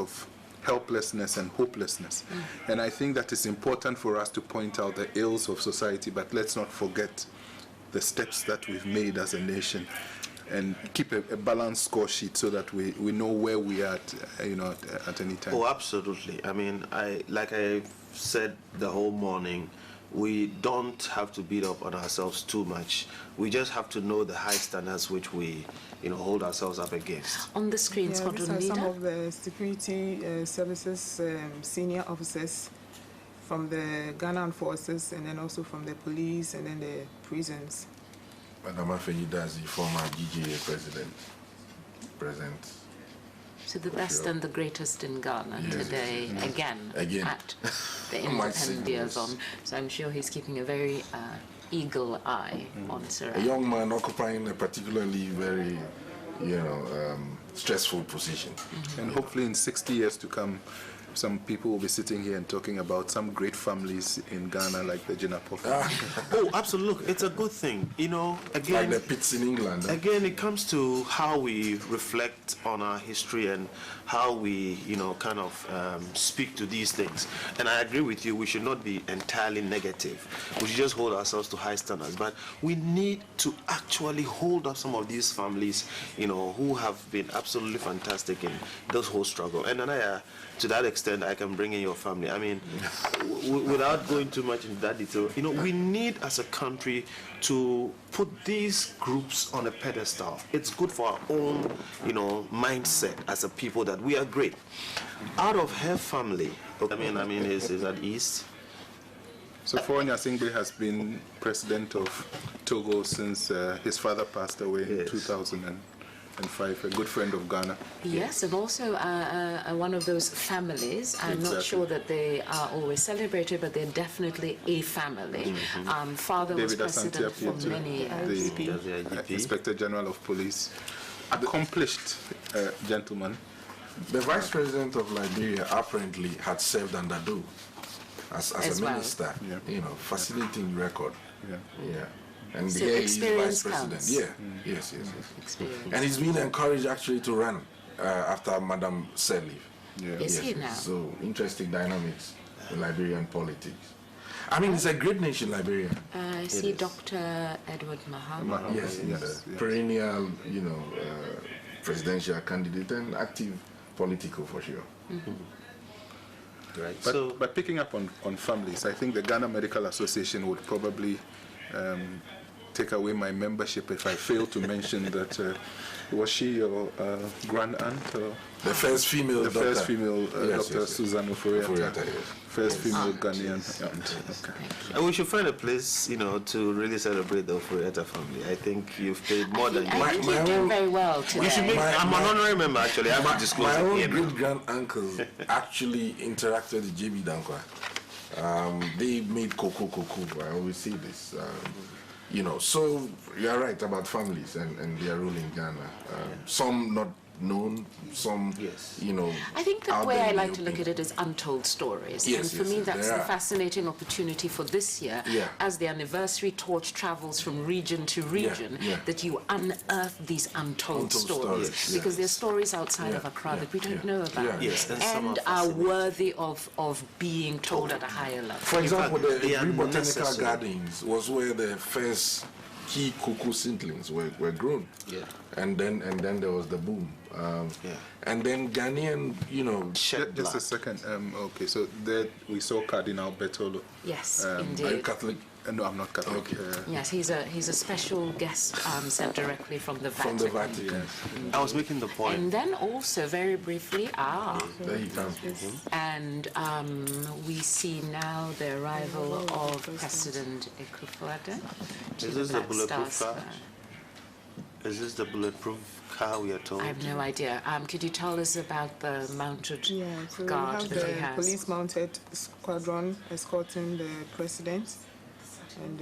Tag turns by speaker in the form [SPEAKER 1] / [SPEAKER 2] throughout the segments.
[SPEAKER 1] of helplessness and hopelessness. And I think that it's important for us to point out the ills of society, but let's not forget the steps that we've made as a nation, and keep a balanced score sheet so that we know where we are at any time.
[SPEAKER 2] Oh, absolutely. I mean, like I said the whole morning, we don't have to beat up on ourselves too much. We just have to know the high standards which we hold ourselves up against.
[SPEAKER 3] On the screen, Squadron
[SPEAKER 4] these are
[SPEAKER 3] Leader.
[SPEAKER 4] some of the security services senior officers from the Ghana Armed Forces, and then also from the police, and then the prisons.
[SPEAKER 5] Madam Afenida is the former GGA president, present.
[SPEAKER 3] So the best and the greatest in Ghana today, again, at the Independent Liaison. So I'm sure he's keeping a very eagle eye on Sarah.
[SPEAKER 5] A young man occupying a particularly very, stressful position.
[SPEAKER 1] And hopefully in 60 years to come, some people will be sitting here and talking about some great families in Ghana, like the Jinapo family.
[SPEAKER 2] Oh, absolutely. It's a good thing. Again,
[SPEAKER 5] like the pits in England.
[SPEAKER 2] Again, it comes to how we reflect on our history and how we, kind of speak to these things. And I agree with you, we should not be entirely negative. We should just hold ourselves to high standards. But we need to actually hold up some of these families, who have been absolutely fantastic in this whole struggle. And to that extent, I can bring in your family. I mean, without going too much into that detail, we need as a country to put these groups on a pedestal. It's good for our own, mindset as a people that we are great. Out of her family, I mean, is at East.
[SPEAKER 1] So Fonya Singbe has been president of Togo since his father passed away in 2005, a good friend of Ghana.
[SPEAKER 3] Yes, and also one of those families. I'm not sure that they are always celebrated, but they're definitely a family. Father
[SPEAKER 1] David
[SPEAKER 3] was president for many years.
[SPEAKER 1] The Inspector General of Police, accomplished gentleman.
[SPEAKER 5] The Vice President of Liberia apparently had served under Doe as a minister. Fascinating record. And
[SPEAKER 3] So
[SPEAKER 5] here he's Vice
[SPEAKER 3] experience
[SPEAKER 5] President.
[SPEAKER 3] counts.
[SPEAKER 5] Yes.
[SPEAKER 3] Experience.
[SPEAKER 5] And he's been encouraged actually to run after Madam said leave.
[SPEAKER 3] Is he now?
[SPEAKER 5] So interesting dynamics in Liberian politics. I mean, it's a great nation, Liberia.
[SPEAKER 3] I see Dr. Edward Mahama.
[SPEAKER 5] Yes. Perennial, presidential candidate and active political for sure.
[SPEAKER 2] Right.
[SPEAKER 1] But picking up on families, I think the Ghana Medical Association would probably take away my membership if I fail to mention that was she your grand aunt? Or
[SPEAKER 5] the first female doctor?
[SPEAKER 1] First female Dr. Susan Oforiatta.
[SPEAKER 5] Yes.
[SPEAKER 1] First female Ghanaian aunt. Okay.
[SPEAKER 2] And we should find a place, to really celebrate the Oforiatta family. I think you've paid more than
[SPEAKER 3] I think you're doing very well today.
[SPEAKER 2] You should make. I'm an honorary member, actually. I have to disclose
[SPEAKER 5] my
[SPEAKER 2] it
[SPEAKER 5] own
[SPEAKER 2] here.
[SPEAKER 5] great grand uncle actually interacted with JB Dankwa. They made cocoa. I always say this. So you're right about families and their role in Ghana. Some not known, some,
[SPEAKER 3] I think the way I like to look at it is untold stories.
[SPEAKER 5] Yes,
[SPEAKER 3] and for me, that's the
[SPEAKER 5] are.
[SPEAKER 3] fascinating opportunity for this year, as the anniversary torch travels from region to region, that you unearth these untold stories. Because there's stories outside of Accra that we don't know about, and are worthy of being told at a higher level.
[SPEAKER 5] For example, the Botanical Gardens was where the first key cocoa seedlings were grown. And then there was the boom. And then Ghanaian,
[SPEAKER 1] Just a second. Okay, so there we saw Cardinal Bertolo.
[SPEAKER 3] Yes,
[SPEAKER 5] indeed. Are you Catholic?
[SPEAKER 1] No, I'm not Catholic.
[SPEAKER 3] Okay. Yes, he's a special guest sent directly from the Vatican.
[SPEAKER 5] From the Vatican.
[SPEAKER 2] I was making the point.
[SPEAKER 3] And then also, very briefly,
[SPEAKER 5] there he comes.
[SPEAKER 3] And we see now the arrival of President H.E.PREZ.
[SPEAKER 2] Is this the bulletproof car? Is this the bulletproof car we are told?
[SPEAKER 3] I have no idea. Could you tell us about the mounted guard
[SPEAKER 4] so
[SPEAKER 3] that he
[SPEAKER 4] the
[SPEAKER 3] has?
[SPEAKER 4] Police mounted squadron escorting the president, and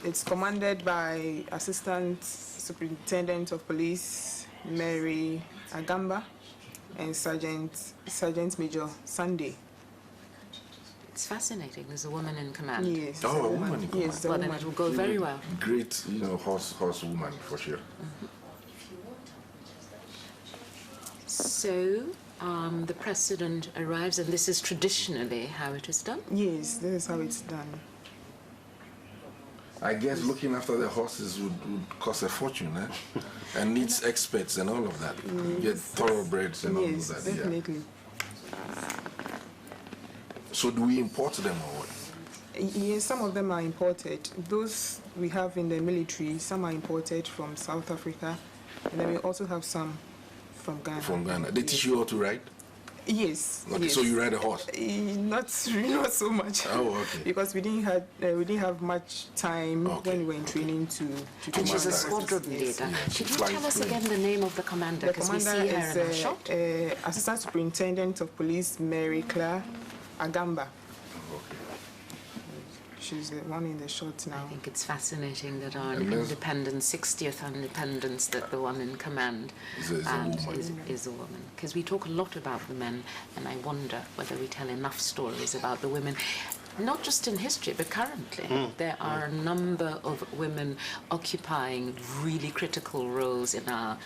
[SPEAKER 4] it's commanded by Assistant Superintendent of Police Mary Agamba and Sergeant Major Sunday.
[SPEAKER 3] It's fascinating. There's a woman in command.
[SPEAKER 4] Yes.
[SPEAKER 5] Oh, a woman in command.
[SPEAKER 4] Yes,
[SPEAKER 3] well, then it will go very well.
[SPEAKER 5] Great, horse woman for sure.
[SPEAKER 3] So the president arrives, and this is traditionally how it is done?
[SPEAKER 4] Yes, this is how it's done.
[SPEAKER 5] I guess looking after the horses would cost a fortune, eh? And needs experts and all of that. Get thoroughbreds and all of
[SPEAKER 4] Yes,
[SPEAKER 5] that.
[SPEAKER 4] definitely.
[SPEAKER 5] Yeah. So do we import them or what?
[SPEAKER 4] Yes, some of them are imported. Those we have in the military, some are imported from South Africa, and then we also have some from Ghana.
[SPEAKER 5] From Ghana. They teach you how to ride?
[SPEAKER 4] Yes.
[SPEAKER 5] Okay,
[SPEAKER 4] yes.
[SPEAKER 5] so you ride a horse?
[SPEAKER 4] Not so much.
[SPEAKER 5] Oh, okay.
[SPEAKER 4] Because we didn't have much time when we were in training to
[SPEAKER 3] And she's a
[SPEAKER 4] command.
[SPEAKER 3] squadron
[SPEAKER 4] Yes.
[SPEAKER 3] leader.
[SPEAKER 5] Yeah,
[SPEAKER 3] Could you
[SPEAKER 5] flies
[SPEAKER 3] tell us
[SPEAKER 5] planes.
[SPEAKER 3] again the name of the commander?
[SPEAKER 4] The
[SPEAKER 3] Because we
[SPEAKER 4] commander
[SPEAKER 3] see her in a
[SPEAKER 4] is
[SPEAKER 3] shot.
[SPEAKER 4] Assistant Superintendent of Police Mary Claire Agamba. She's the one in the shot now.
[SPEAKER 3] I think it's fascinating that on
[SPEAKER 5] And there's-
[SPEAKER 3] independence, 60th independence, that the one in command
[SPEAKER 5] Is a woman.
[SPEAKER 3] is a woman. Because we talk a lot about the men, and I wonder whether we tell enough stories about the women. Not just in history, but currently. There are a number of women occupying really critical roles in our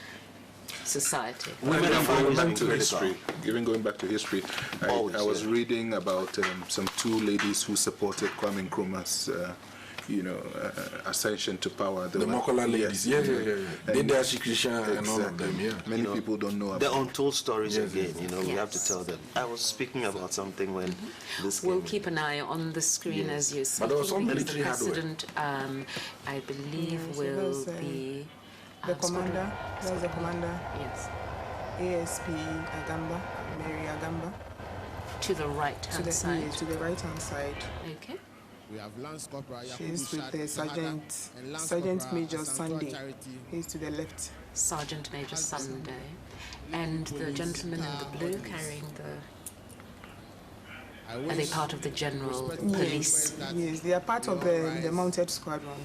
[SPEAKER 3] society.
[SPEAKER 2] Women have
[SPEAKER 1] Going
[SPEAKER 2] always
[SPEAKER 1] back
[SPEAKER 2] been
[SPEAKER 1] to
[SPEAKER 2] critical.
[SPEAKER 1] history, even going back to history,
[SPEAKER 2] Always,
[SPEAKER 1] I was
[SPEAKER 2] yeah.
[SPEAKER 1] reading about some two ladies who supported Kwame Nkrumah's, ascension to power.
[SPEAKER 5] The Mokola ladies. Yeah.
[SPEAKER 1] And-
[SPEAKER 5] Dede Ashikrisha and all of them, yeah.
[SPEAKER 1] Many people don't know
[SPEAKER 2] The
[SPEAKER 1] about
[SPEAKER 2] untold stories
[SPEAKER 5] Yes,
[SPEAKER 2] again,
[SPEAKER 5] yes.
[SPEAKER 2] we have to
[SPEAKER 3] Yes.
[SPEAKER 2] tell them. I was speaking about something when this came
[SPEAKER 3] We'll
[SPEAKER 2] in.
[SPEAKER 3] keep an eye on the screen as you speak.
[SPEAKER 5] But there was some
[SPEAKER 3] because the
[SPEAKER 5] military hardware.
[SPEAKER 3] president, I believe,
[SPEAKER 4] Yes,
[SPEAKER 3] will
[SPEAKER 4] there's,
[SPEAKER 3] be
[SPEAKER 4] The commander, that's the commander,
[SPEAKER 3] yes,
[SPEAKER 4] ASP Agamba, Mary Agamba,
[SPEAKER 3] to the right-hand side.
[SPEAKER 4] to the right-hand side.
[SPEAKER 3] Okay.
[SPEAKER 6] We have Lance Corporal
[SPEAKER 4] She's with the Sergeant Major Sunday. He's to the left.
[SPEAKER 3] Sergeant Major Sunday, and the gentleman in the blue carrying the. Are they part of the general police?
[SPEAKER 4] Yes, they are part of the mounted squadron.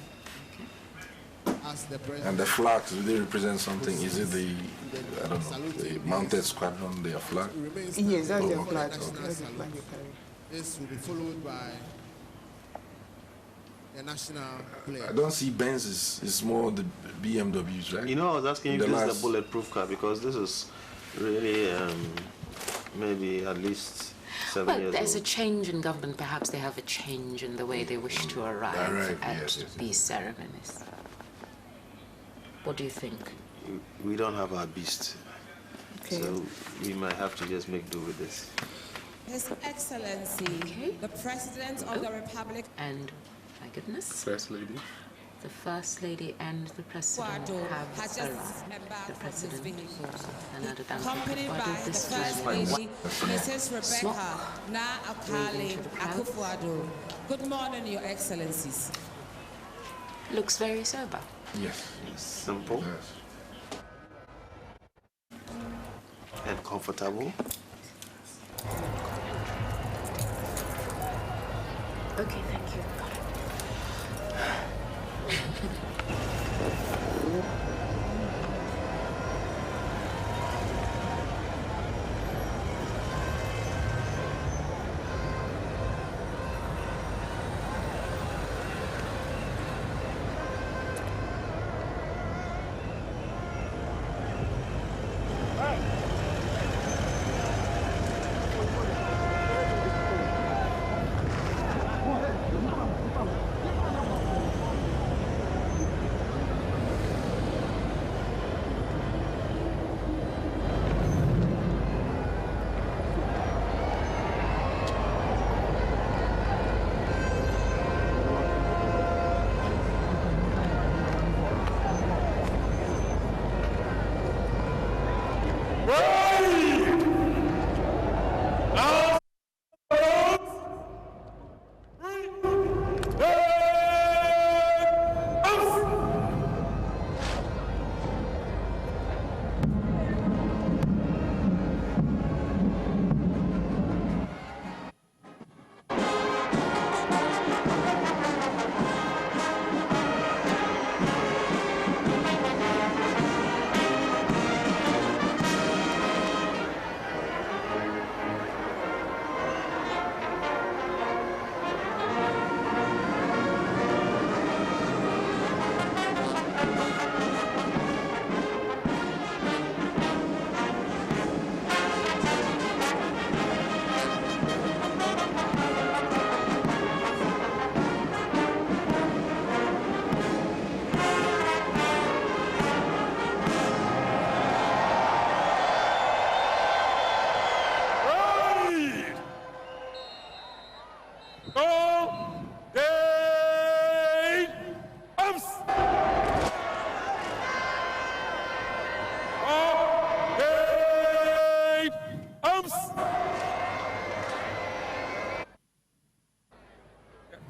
[SPEAKER 5] And the flags, do they represent something? Is it the, I don't know, the mounted squadron, their flag?
[SPEAKER 4] Yes, that's their
[SPEAKER 5] okay,
[SPEAKER 4] flag.
[SPEAKER 5] okay.
[SPEAKER 4] That's the flag they carry.
[SPEAKER 6] This will be followed by the national
[SPEAKER 5] I
[SPEAKER 6] player.
[SPEAKER 5] don't see Benzes, it's more the BMWs, right?
[SPEAKER 2] I was asking if
[SPEAKER 5] The
[SPEAKER 2] this is
[SPEAKER 5] last-
[SPEAKER 2] the bulletproof car because this is really maybe at least 7
[SPEAKER 3] Well,
[SPEAKER 2] years
[SPEAKER 3] there's a
[SPEAKER 2] old.
[SPEAKER 3] change in government. Perhaps they have a change in the way they wish to arrive
[SPEAKER 5] Right,
[SPEAKER 3] at
[SPEAKER 5] yes, yes,
[SPEAKER 3] these ceremonies. What do you think?
[SPEAKER 2] We don't have our beast,
[SPEAKER 4] Okay.
[SPEAKER 2] so we might have to just make do with this.
[SPEAKER 7] His Excellency, the President of the Republic,
[SPEAKER 3] And, my goodness,
[SPEAKER 1] First Lady.
[SPEAKER 3] the First Lady and the President
[SPEAKER 7] Guado
[SPEAKER 3] have
[SPEAKER 7] has just
[SPEAKER 3] arrived.
[SPEAKER 7] embarked
[SPEAKER 3] The
[SPEAKER 7] from his
[SPEAKER 3] President,
[SPEAKER 7] vehicle,
[SPEAKER 3] another
[SPEAKER 7] accompanied by the
[SPEAKER 3] this
[SPEAKER 7] First
[SPEAKER 3] time.
[SPEAKER 7] Lady, Mrs. Rebecca Na Akali
[SPEAKER 3] Moving to the crowd.
[SPEAKER 7] Akufo-Addo. Good morning, Your Excellencies.
[SPEAKER 3] Looks very sober.
[SPEAKER 5] Yes.
[SPEAKER 2] Simple
[SPEAKER 5] Yes.
[SPEAKER 2] and comfortable.
[SPEAKER 3] Okay, thank you.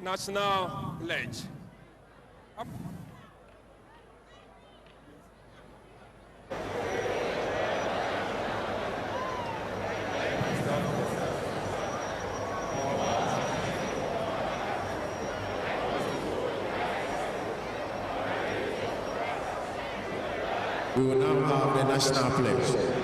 [SPEAKER 8] national pledge.
[SPEAKER 9] We will now have the national pledge.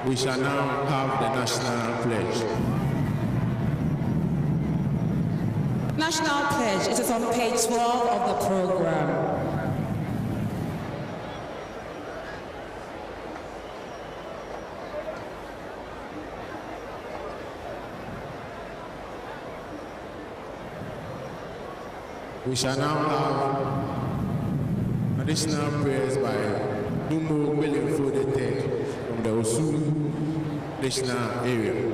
[SPEAKER 9] We shall now have the national pledge.
[SPEAKER 7] National pledge. It is on page 12 of the program.
[SPEAKER 9] We shall now have additional prayers by Dumbo William Foden from the Osu National area.